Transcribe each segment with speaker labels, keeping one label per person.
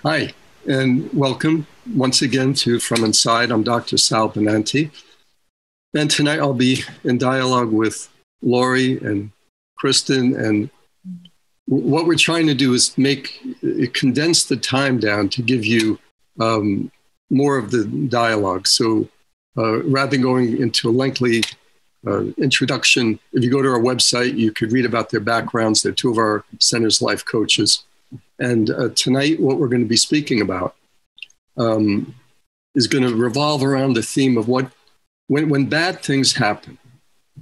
Speaker 1: Hi, and welcome once again to From Inside. I'm Dr. Sal Benanti. And tonight I'll be in dialogue with Lori and Kristen. And what we're trying to do is condense the time down to give you more of the dialogue. So rather than going into a lengthy introduction, if you go to our website, you could read about their backgrounds. They're two of our center's life coaches. And tonight, what we're going to be speaking about is going to revolve around the theme of when bad things happen.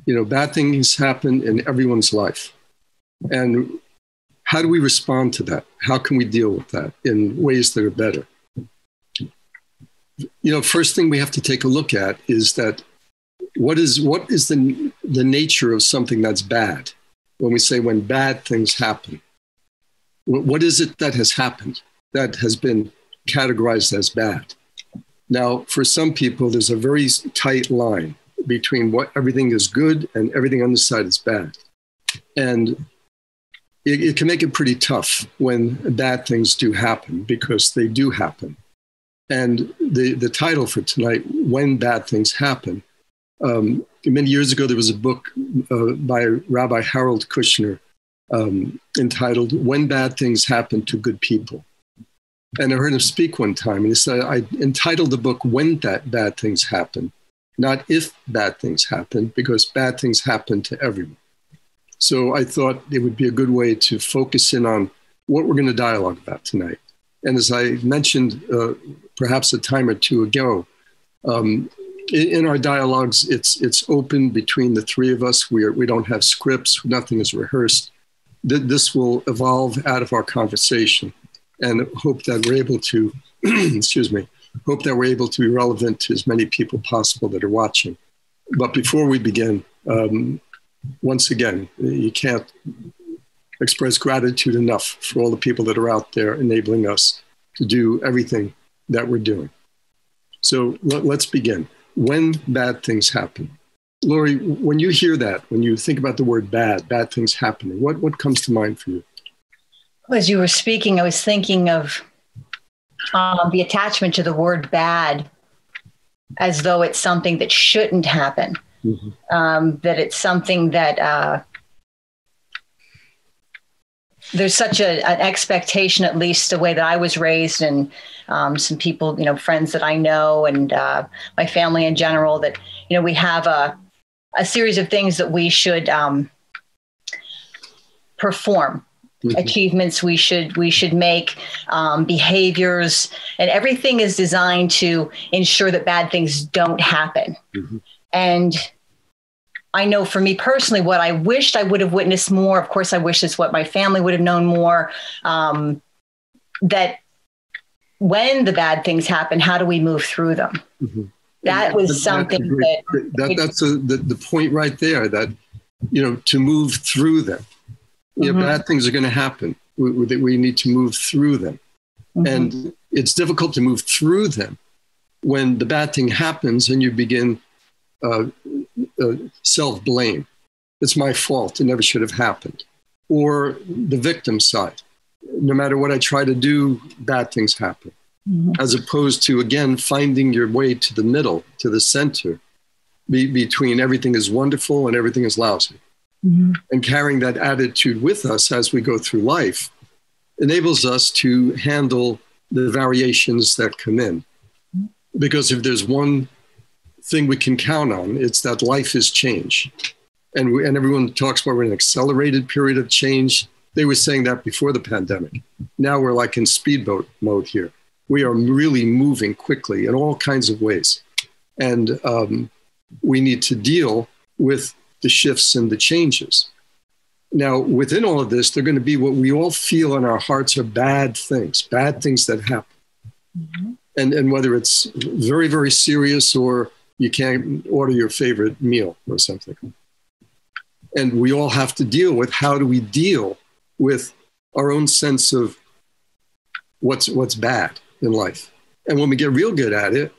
Speaker 1: You know, bad things happen in everyone's life. And how do we respond to that? How can we deal with that in ways that are better? You know, first thing we have to take a look at is that what is the nature of something that's bad? When we say when bad things happen, what is it that has happened that has been categorized as bad? Now, for some people, there's a very tight line between what everything is good and everything on the side is bad. And it can make it pretty tough when bad things do happen, because they do happen. And the title for tonight, When Bad Things Happen, many years ago, there was a book by Rabbi Harold Kushner entitled When Bad Things Happen to Good People. And I heard him speak one time, and he said, I entitled the book When Bad Things Happen, not If Bad Things Happen, because bad things happen to everyone. So I thought it would be a good way to focus in on what we're going to dialogue about tonight. And as I mentioned perhaps a time or two ago, in our dialogues, it's open between the three of us. We don't have scripts. Nothing is rehearsed. This will evolve out of our conversation, and hope that we're able to, hope that we're able to be relevant to as many people possible that are watching. But before we begin, once again, you can't express gratitude enough for all the people that are out there enabling us to do everything that we're doing. So let's begin. When bad things happen. Lori, when you hear that, when you think about the word bad things happening, what comes to mind for you?
Speaker 2: As you were speaking, I was thinking of the attachment to the word bad as though it's something that shouldn't happen, that it's something that there's such an expectation, at least the way that I was raised, and some people, friends that I know, and my family in general, that, we have a series of things that we should perform, achievements we should make, behaviors, and everything is designed to ensure that bad things don't happen. And I know for me personally, what I wished I would have witnessed more, of course, I wish it's what my family would have known more, that when the bad things happen, how do we move through them? That was something
Speaker 1: that's the point right there, that, to move through them. Bad things are going to happen. We need to move through them. And it's difficult to move through them when the bad thing happens and you begin self-blame. It's my fault. It never should have happened. Or the victim side. No matter what I try to do, bad things happen. As opposed to, again, finding your way to the middle, to the center, between everything is wonderful and everything is lousy. And carrying that attitude with us as we go through life enables us to handle the variations that come in. Because if there's one thing we can count on, it's that life is change. And everyone talks about we're in an accelerated period of change. They were saying that before the pandemic. Now we're like in speedboat mode here. We are really moving quickly in all kinds of ways. And we need to deal with the shifts and the changes. Now, within all of this, they're going to be what we all feel in our hearts are bad things that happen. And whether it's very, very serious, or you can't order your favorite meal or something. And we all have to deal with, how do we deal with our own sense of what's bad in life. And when we get real good at it,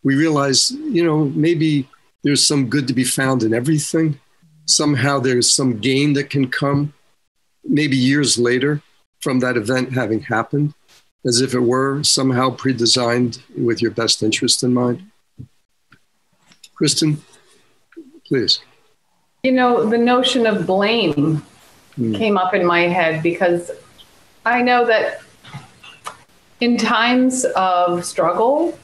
Speaker 1: we realize, maybe there's some good to be found in everything. Somehow there's some gain that can come, maybe years later, from that event having happened. as if it were somehow pre-designed with your best interest in mind? Kristen, please.
Speaker 3: The notion of blame came up in my head, because I know that in times of struggle,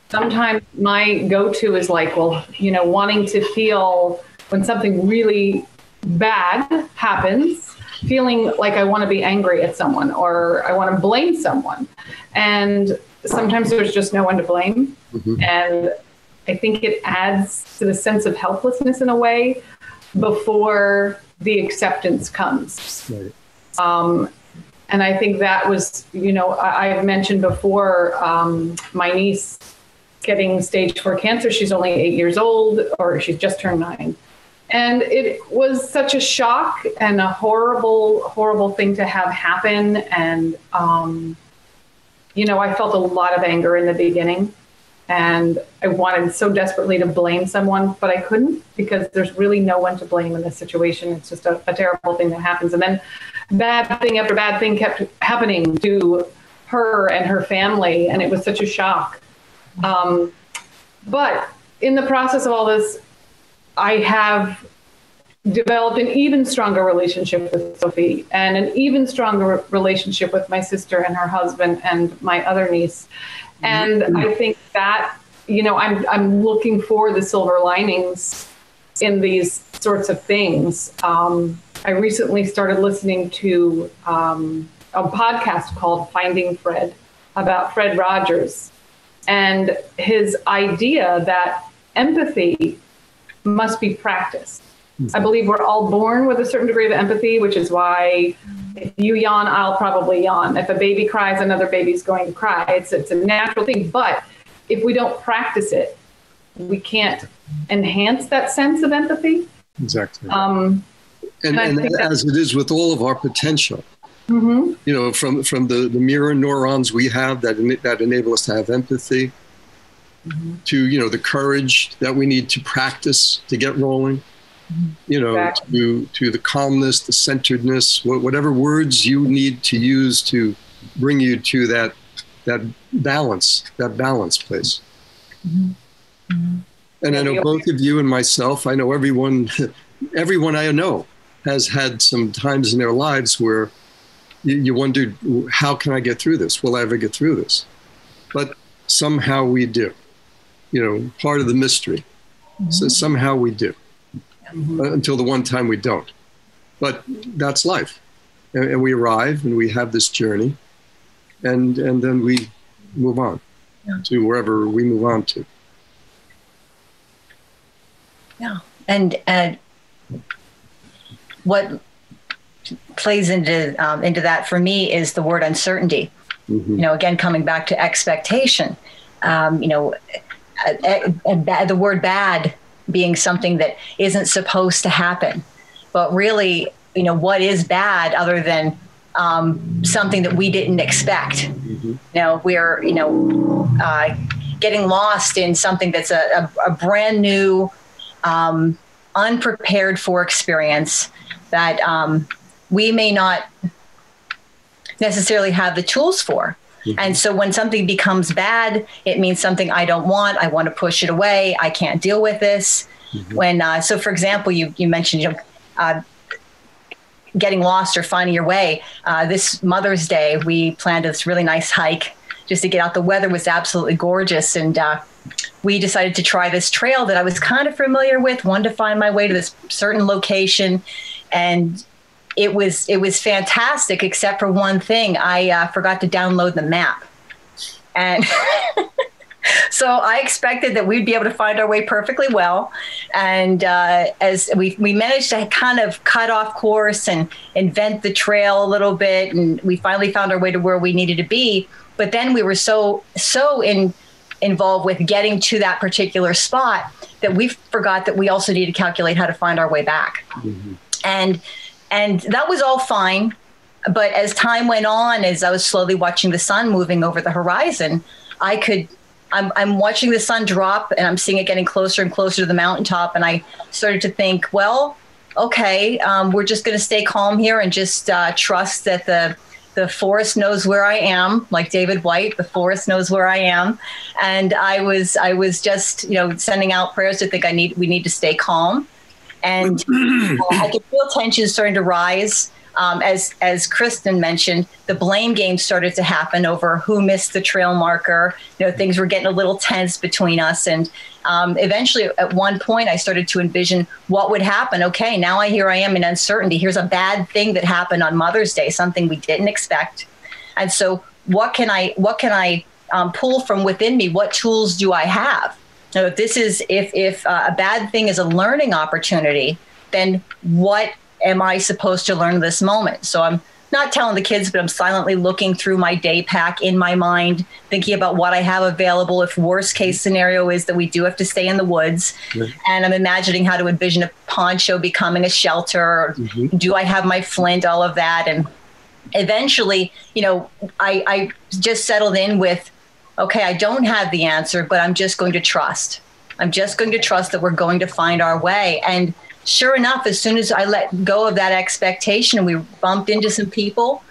Speaker 3: sometimes my go-to is like, wanting to feel when something really bad happens, feeling like I want to be angry at someone or I want to blame someone. And sometimes there's just no one to blame. Mm-hmm. And I think it adds to the sense of helplessness in a way before the acceptance comes. Right. And I think that was, I've mentioned before, my niece getting stage 4 cancer. She's only 8 years old, or she's just turned 9. And it was such a shock and a horrible, horrible thing to have happen. And, I felt a lot of anger in the beginning, and I wanted so desperately to blame someone, but I couldn't, because there's really no one to blame in this situation. It's just a terrible thing that happens. And then bad thing after bad thing kept happening to her and her family, and it was such a shock. But in the process of all this, I have developed an even stronger relationship with Sophie, and an even stronger relationship with my sister and her husband and my other niece. And I think that, I'm looking for the silver linings in these sorts of things. I recently started listening to a podcast called Finding Fred, about Fred Rogers, and his idea that empathy must be practiced. I believe we're all born with a certain degree of empathy, which is why if you yawn, I'll probably yawn. If a baby cries, another baby's going to cry. It's a natural thing. But if we don't practice it, we can't enhance that sense of empathy.
Speaker 1: Exactly. And as it is with all of our potential, mm-hmm. From the mirror neurons we have that enable us to have empathy, mm-hmm. to, the courage that we need to practice to get rolling, exactly. to the calmness, the centeredness, whatever words you need to use to bring you to that balance place. Mm-hmm. Mm-hmm. And I know both of you and myself, I know everyone I know has had some times in their lives where you wondered, how can I get through this? Will I ever get through this? But somehow we do. Part of the mystery. Mm-hmm. So somehow we do. Mm-hmm. Until the one time we don't. But that's life. And we arrive and we have this journey, and then we move on to wherever we move on to.
Speaker 2: Yeah. And what plays into that for me is the word uncertainty. Mm-hmm. Again, coming back to expectation, the word bad being something that isn't supposed to happen. But really, what is bad other than something that we didn't expect? Mm-hmm. We're, getting lost in something that's a brand new, unprepared for experience that we may not necessarily have the tools for. Mm-hmm. And so when something becomes bad, it means something I don't want. I want to push it away. I can't deal with this. Mm-hmm. So for example, you mentioned getting lost or finding your way. This Mother's Day, we planned this really nice hike just to get out. The weather was absolutely gorgeous. And we decided to try this trail that I was kind of familiar with, wanted to find my way to this certain location. And it was fantastic, except for one thing. I forgot to download the map. And so I expected that we'd be able to find our way perfectly well. And as we managed to kind of cut off course and invent the trail a little bit, and we finally found our way to where we needed to be. But then we were so involved with getting to that particular spot that we forgot that we also need to calculate how to find our way back. Mm-hmm. And that was all fine. But as time went on, as I was slowly watching the sun moving over the horizon, I'm watching the sun drop and I'm seeing it getting closer and closer to the mountaintop. And I started to think, well, okay, we're just going to stay calm here and just trust that the forest knows where I am, like David White, the forest knows where I am. And I was just, sending out prayers to think we need to stay calm. And I could feel tension starting to rise. As Kristen mentioned, the blame game started to happen over who missed the trail marker. Things were getting a little tense between us. And eventually, at one point, I started to envision what would happen. Okay, now I am in uncertainty. Here's a bad thing that happened on Mother's Day, something we didn't expect. And so what can I pull from within me? What tools do I have? Now, if a bad thing is a learning opportunity, then what am I supposed to learn this moment? So I'm not telling the kids, but I'm silently looking through my day pack in my mind, thinking about what I have available if worst case scenario is that we do have to stay in the woods. Mm-hmm. And I'm imagining how to envision a poncho becoming a shelter. Mm-hmm. Do I have my flint, all of that? And eventually, I just settled in with, okay, I don't have the answer, but I'm just going to trust. I'm just going to trust that we're going to find our way. And sure enough, as soon as I let go of that expectation, we bumped into some people.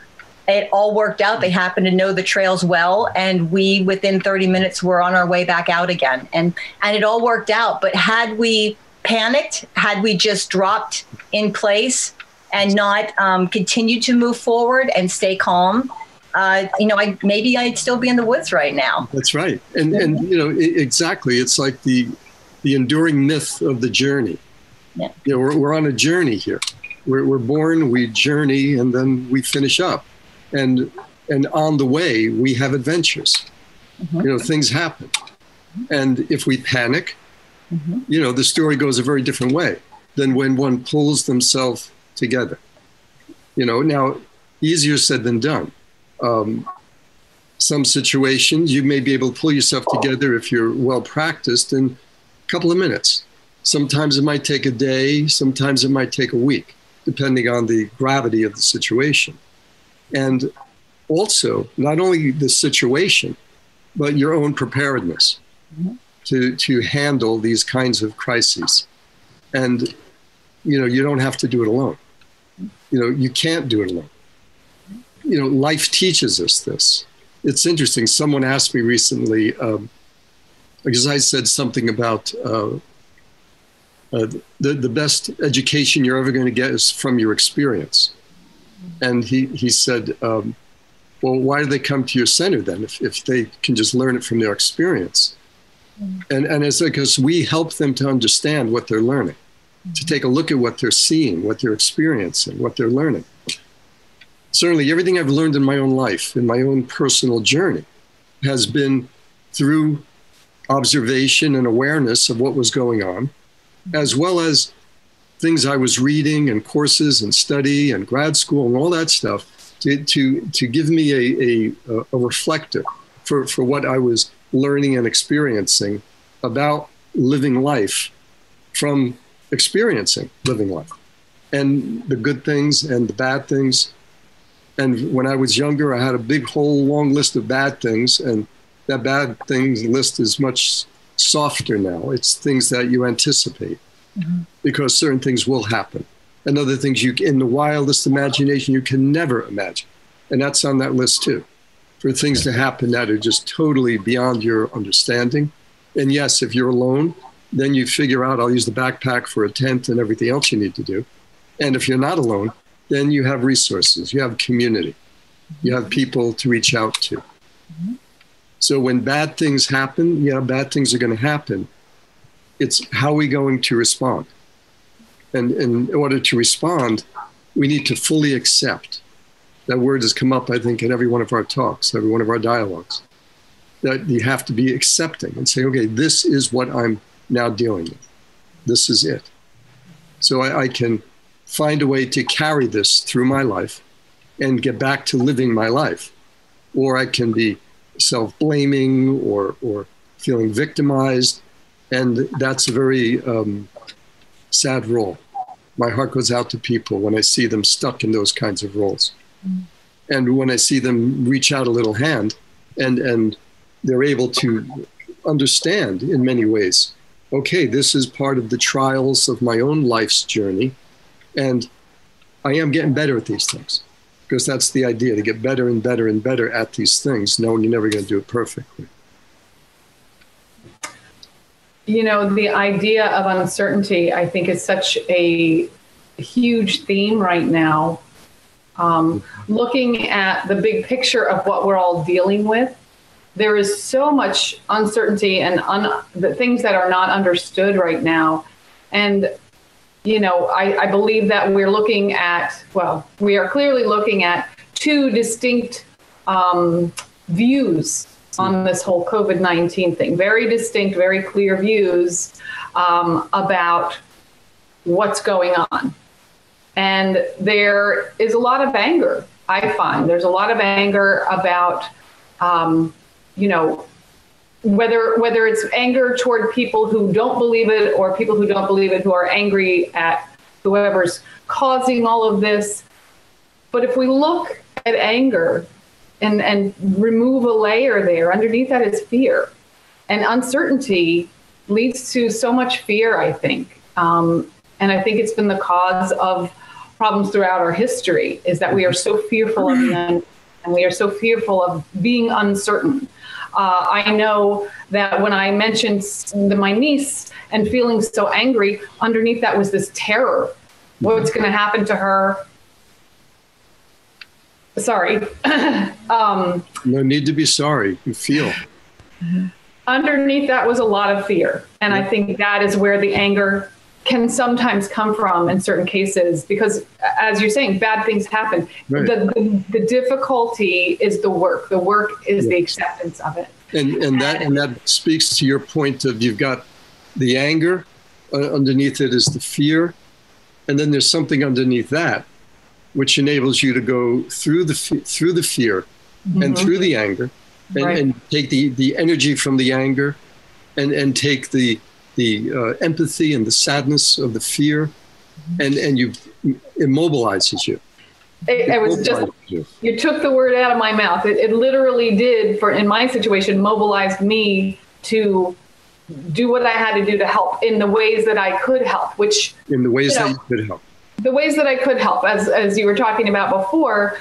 Speaker 2: It all worked out. They happened to know the trails well, and we, within 30 minutes, were on our way back out again. And it all worked out. But had we panicked, had we just dropped in place and not continued to move forward and stay calm, maybe I'd still be in the woods right now.
Speaker 1: That's right. And exactly. It's like the enduring myth of the journey. Yeah. We're on a journey here. We're born, we journey, and then we finish up. And on the way, we have adventures. Mm-hmm. Things happen. And if we panic, mm-hmm. The story goes a very different way than when one pulls themselves together. Now, easier said than done. Some situations, you may be able to pull yourself together if you're well practiced in a couple of minutes. Sometimes it might take a day, sometimes it might take a week, depending on the gravity of the situation. And also, not only the situation, but your own preparedness to handle these kinds of crises. And, you don't have to do it alone. You can't do it alone. Life teaches us this. It's interesting. Someone asked me recently, because I said something about the best education you're ever going to get is from your experience. And he said, well, why do they come to your center then if they can just learn it from their experience? And it's because we help them to understand what they're learning, to take a look at what they're seeing, what they're experiencing, what they're learning. Certainly everything I've learned in my own life, in my own personal journey, has been through observation and awareness of what was going on, as well as things I was reading and courses and study and grad school and all that stuff to give me a reflector for what I was learning and experiencing about living life from experiencing living life, and the good things and the bad things. And when I was younger, I had a big whole long list of bad things, and that bad things list is much softer now. It's things that you anticipate because certain things will happen. And other things in the wildest imagination, you can never imagine. And that's on that list too, for things to happen that are just totally beyond your understanding. And yes, if you're alone, then you figure out, I'll use the backpack for a tent and everything else you need to do. And if you're not alone, then you have resources, you have community, you have people to reach out to. So when bad things happen, bad things are going to happen. It's how are we going to respond? And in order to respond, we need to fully accept. That word has come up, I think, in every one of our talks, every one of our dialogues, that you have to be accepting and say, okay, this is what I'm now dealing with. This is it. So I can find a way to carry this through my life and get back to living my life. Or I can be self-blaming or feeling victimized. And that's a very sad role. My heart goes out to people when I see them stuck in those kinds of roles. And when I see them reach out a little hand and they're able to understand in many ways, okay, this is part of the trials of my own life's journey. And I am getting better at these things because that's the idea, to get better and better and better at these things, knowing you're never going to do it perfectly.
Speaker 3: You know, the idea of uncertainty, I think, is such a huge theme right now. Looking at the big picture of what we're all dealing with, there is so much uncertainty and the things that are not understood right now. And, you know, I believe that we're looking at, well, we are clearly looking at two distinct views on this whole COVID-19 thing. Very distinct, very clear views about what's going on. And there is a lot of anger, I find. There's a lot of anger about, you know, whether it's anger toward people who don't believe it or people who don't believe it who are angry at whoever's causing all of this. But if we look at anger and remove a layer there, underneath that is fear. And uncertainty leads to so much fear, I think. And I think it's been the cause of problems throughout our history, is that we are so fearful of the unknown, and we are so fearful of being uncertain. I know that when I mentioned my niece and feeling so angry, underneath that was this terror. What's going to happen to her? Sorry.
Speaker 1: No need to be sorry. You feel.
Speaker 3: Underneath that was a lot of fear. And I think that is where the anger can sometimes come from in certain cases, because as you're saying, bad things happen. Right. The difficulty is the work. The work is the acceptance of it.
Speaker 1: And that speaks to your point of, you've got the anger, underneath it is the fear, and then there's something underneath that which enables you to go through the fear and through the anger, and take the energy from the anger, and take the empathy and the sadness of the fear, and it immobilizes you.
Speaker 3: It was just, you took the word out of my mouth. It literally did, in my situation, mobilized me to do what I had to do to help in the ways that I could help, which... In the ways that you could help. The ways that I could help, as you were talking about before,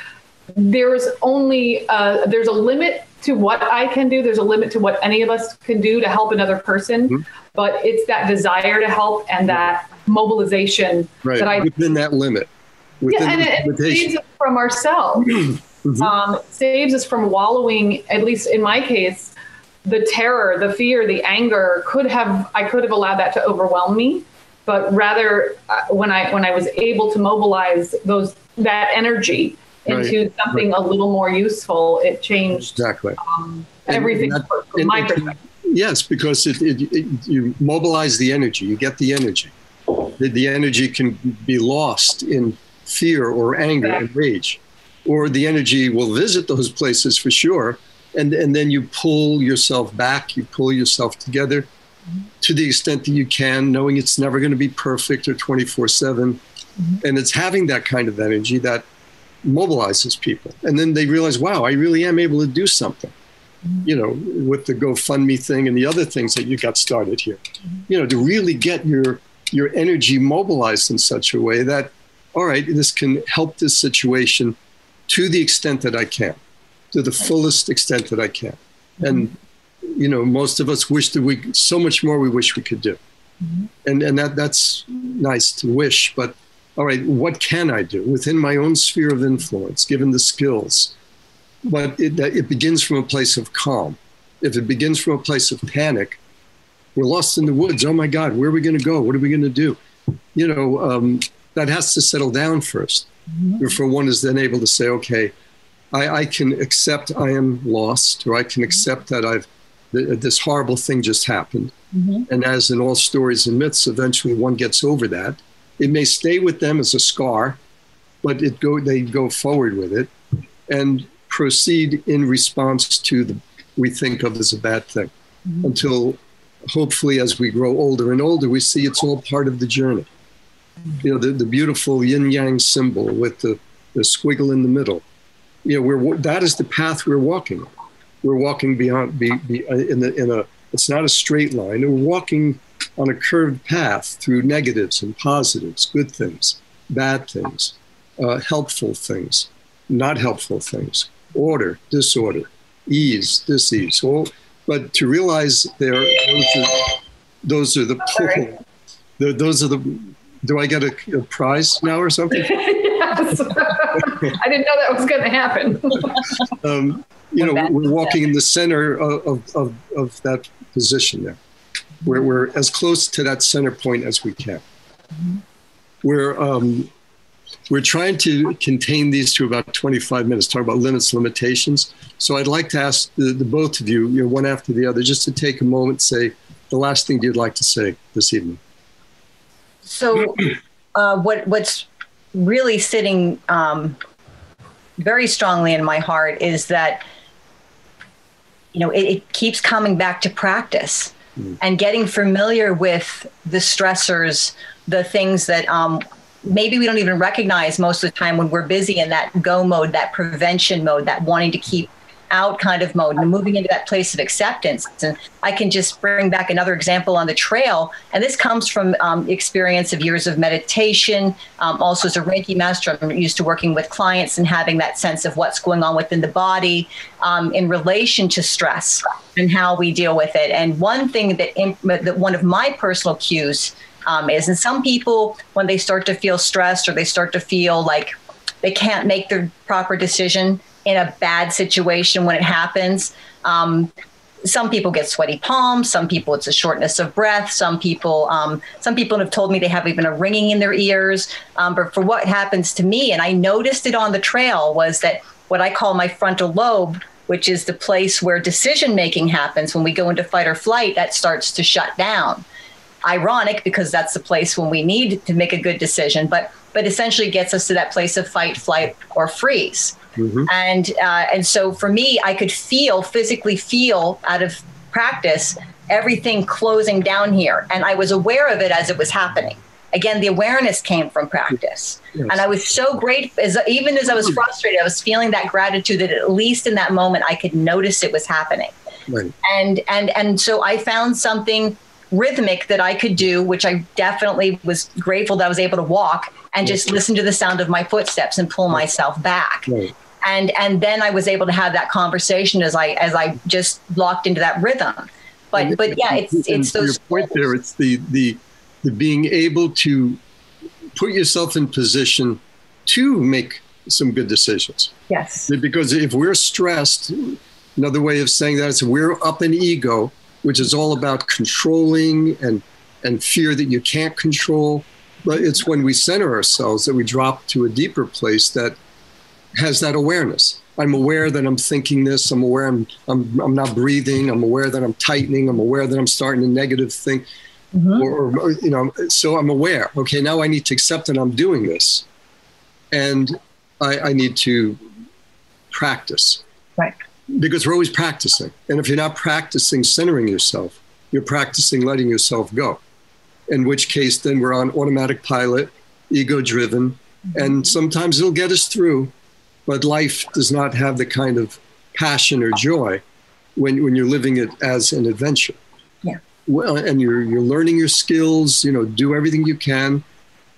Speaker 3: there's a limit to what I can do. There's a limit to what any of us can do to help another person. But it's that desire to help and that mobilization that
Speaker 1: within that limit.
Speaker 3: And it saves us from ourselves. Saves us from wallowing, at least in my case, the terror, the fear, the anger I could have allowed that to overwhelm me. But rather, when I was able to mobilize that energy into something a little more useful, it changed everything from my perspective.
Speaker 1: Yes, because you mobilize the energy, you get the energy. The energy can be lost in fear or anger and rage, or the energy will visit those places for sure, and then you pull yourself back, you pull yourself together to the extent that you can, knowing it's never going to be perfect or 24/7. And it's having that kind of energy that mobilizes people. And then they realize, wow, I really am able to do something. You know, with the GoFundMe thing and the other things that you got started here, you know, to really get your energy mobilized in such a way that, all right, this can help this situation to the extent that I can, to the fullest extent that I can. And, you know, most of us wish that so much more we wish we could do. And that's nice to wish, but all right, what can I do within my own sphere of influence, given the skills? But it begins from a place of calm. If it begins from a place of panic, we're lost in the woods. Oh my God, where are we going to go? What are we going to do? You know, that has to settle down first. Before one is then able to say, okay, I can accept I am lost, or I can accept that this horrible thing just happened. And as in all stories and myths, eventually one gets over that. It may stay with them as a scar, but they go forward with it and proceed in response to we think of as a bad thing, until hopefully as we grow older and older, we see it's all part of the journey. You know, the beautiful yin-yang symbol with the squiggle in the middle. You know, that is the path we're walking. We're walking it's not a straight line. We're walking on a curved path through negatives and positives, good things, bad things, helpful things. not helpful things, order, disorder, ease, dis-ease. Well, but to realize those are the pull. Those are the. Do I get a prize now or something?
Speaker 3: Yes. I didn't know that was going to happen.
Speaker 1: We're walking in the center of that position there. We're as close to that center point as we can.
Speaker 2: Mm-hmm.
Speaker 1: We're trying to contain these to about 25 minutes, talk about limits, limitations. So I'd like to ask the both of you, one after the other, just to take a moment, say the last thing you'd like to say this evening.
Speaker 2: So what's really sitting very strongly in my heart is that, it keeps coming back to practice and getting familiar with the stressors, the things that maybe we don't even recognize most of the time when we're busy in that go mode, that prevention mode, that wanting to keep out kind of mode, and moving into that place of acceptance. And I can just bring back another example on the trail. And this comes from experience of years of meditation. Also as a Reiki master, I'm used to working with clients and having that sense of what's going on within the body in relation to stress and how we deal with it. And one thing that one of my personal cues is, and some people, when they start to feel stressed or they start to feel like they can't make the proper decision in a bad situation when it happens. Some people get sweaty palms. Some people, it's a shortness of breath. Some people have told me they have even a ringing in their ears. But for what happens to me, and I noticed it on the trail, was that what I call my frontal lobe, which is the place where decision-making happens when we go into fight or flight, that starts to shut down. Ironic, because that's the place when we need to make a good decision, but essentially gets us to that place of fight, flight, or freeze. Mm-hmm. And so for me, I could physically feel out of practice, everything closing down here. And I was aware of it as it was happening. Again, the awareness came from practice. Yes. And I was so grateful, even as I was frustrated, I was feeling that gratitude that at least in that moment, I could notice it was happening. Right. And so I found something rhythmic that I could do, which I definitely was grateful that I was able to walk and just listen to the sound of my footsteps and pull myself back. Right. And then I was able to have that conversation as I just locked into that rhythm. But yeah, it's those.
Speaker 1: Your point there, it's the being able to put yourself in position to make some good decisions.
Speaker 2: Yes.
Speaker 1: Because if we're stressed, another way of saying that is we're up in ego, which is all about controlling and fear that you can't control. But it's when we center ourselves that we drop to a deeper place that has that awareness. I'm aware that I'm thinking this. I'm aware I'm not breathing. I'm aware that I'm tightening. I'm aware that I'm starting a negative thing. Mm-hmm. Or so I'm aware. Okay, now I need to accept that I'm doing this. And I need to practice.
Speaker 2: Right.
Speaker 1: Because we're always practicing. And if you're not practicing centering yourself, you're practicing letting yourself go. In which case, then we're on automatic pilot, ego-driven, mm-hmm. and sometimes it'll get us through. But life does not have the kind of passion or joy when you're living it as an adventure.
Speaker 2: Yeah.
Speaker 1: Well, and you're learning your skills, do everything you can.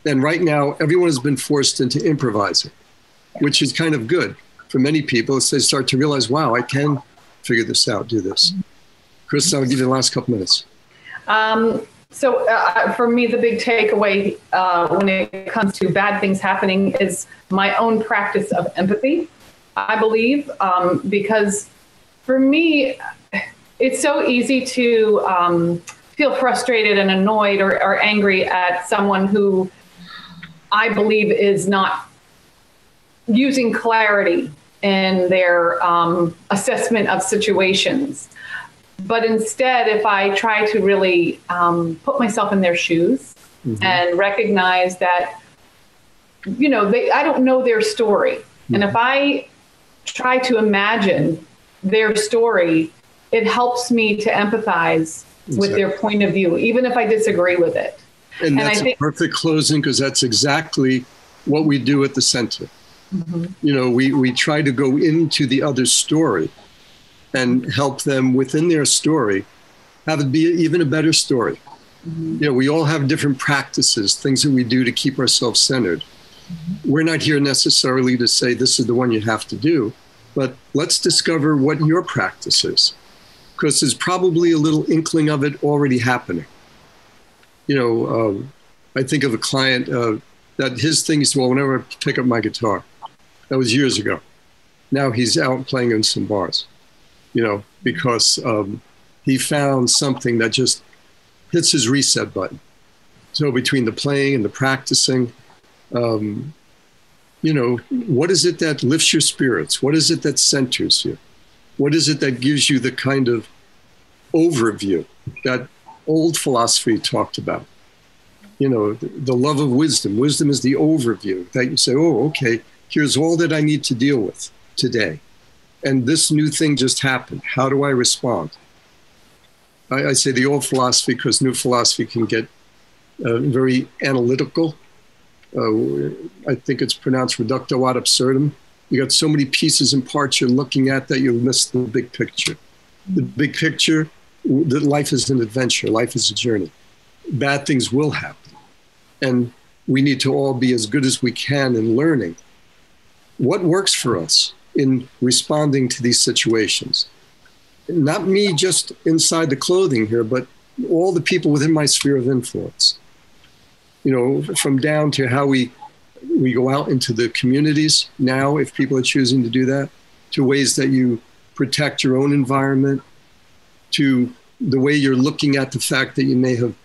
Speaker 1: And right now, everyone has been forced into improvising, which is kind of good. For many people, as they start to realize, wow, I can figure this out, do this. Kristen, I'll give you the last couple minutes.
Speaker 3: So for me, the big takeaway when it comes to bad things happening is my own practice of empathy, I believe, because for me, it's so easy to feel frustrated and annoyed or angry at someone who I believe is not using clarity in their assessment of situations. But instead, if I try to really put myself in their shoes mm-hmm. and recognize that, I don't know their story. Mm-hmm. And if I try to imagine their story, it helps me to empathize with their point of view, even if I disagree with it.
Speaker 1: And that's a perfect closing, because that's exactly what we do at the center. Mm-hmm. We try to go into the other story and help them within their story have it be even a better story. Mm-hmm. We all have different practices, things that we do to keep ourselves centered. We're not here necessarily to say this is the one you have to do, but let's discover what your practice is, because there's probably a little inkling of it already happening. I think of a client that his thing is, well, whenever I pick up my guitar, that was years ago. Now he's out playing in some bars, because he found something that just hits his reset button. So between the playing and the practicing, what is it that lifts your spirits? What is it that centers you? What is it that gives you the kind of overview that old philosophy talked about? The love of wisdom. Wisdom is the overview that you say, oh, okay, here's all that I need to deal with today. And this new thing just happened. How do I respond? I say the old philosophy because new philosophy can get very analytical. I think it's pronounced reductio ad absurdum. You got so many pieces and parts you're looking at that you miss the big picture. The big picture, that life is an adventure. Life is a journey. Bad things will happen. And we need to all be as good as we can in learning what works for us in responding to these situations. Not me just inside the clothing here, but all the people within my sphere of influence. From down to how we go out into the communities now, if people are choosing to do that, to ways that you protect your own environment, to the way you're looking at the fact that you may have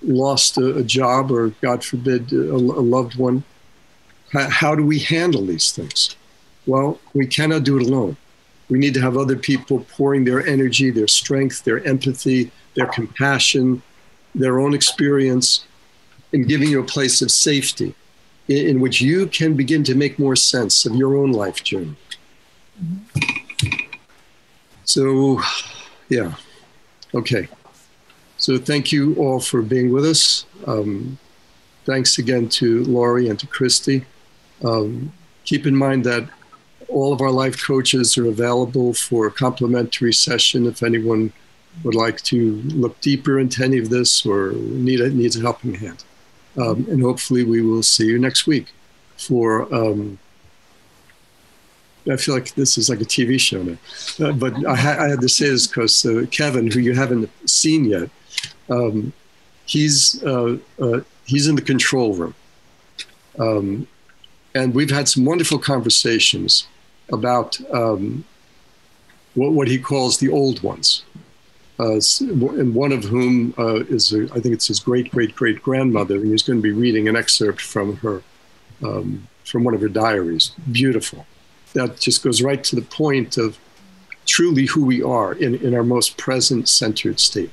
Speaker 1: lost a job or, God forbid, a loved one. How do we handle these things? Well, we cannot do it alone. We need to have other people pouring their energy, their strength, their empathy, their compassion, their own experience, and giving you a place of safety in which you can begin to make more sense of your own life journey. So, yeah. Okay. So thank you all for being with us. Thanks again to Laurie and to Christy. Keep in mind that all of our life coaches are available for a complimentary session if anyone would like to look deeper into any of this or needs a helping hand. And hopefully we will see you next week for, I feel like this is like a TV show now, but I had to say this because Kevin, who you haven't seen yet, he's in the control room. And we've had some wonderful conversations about what he calls the old ones. And one of whom is, I think it's his great-great-great-grandmother, and he's going to be reading an excerpt from her, from one of her diaries. Beautiful. That just goes right to the point of truly who we are in our most present, centered state.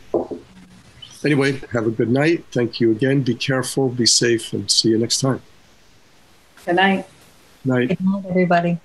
Speaker 1: Anyway, have a good night. Thank you again. Be careful, be safe, and see you next time.
Speaker 3: Good night.
Speaker 1: Night.
Speaker 2: Good night, everybody.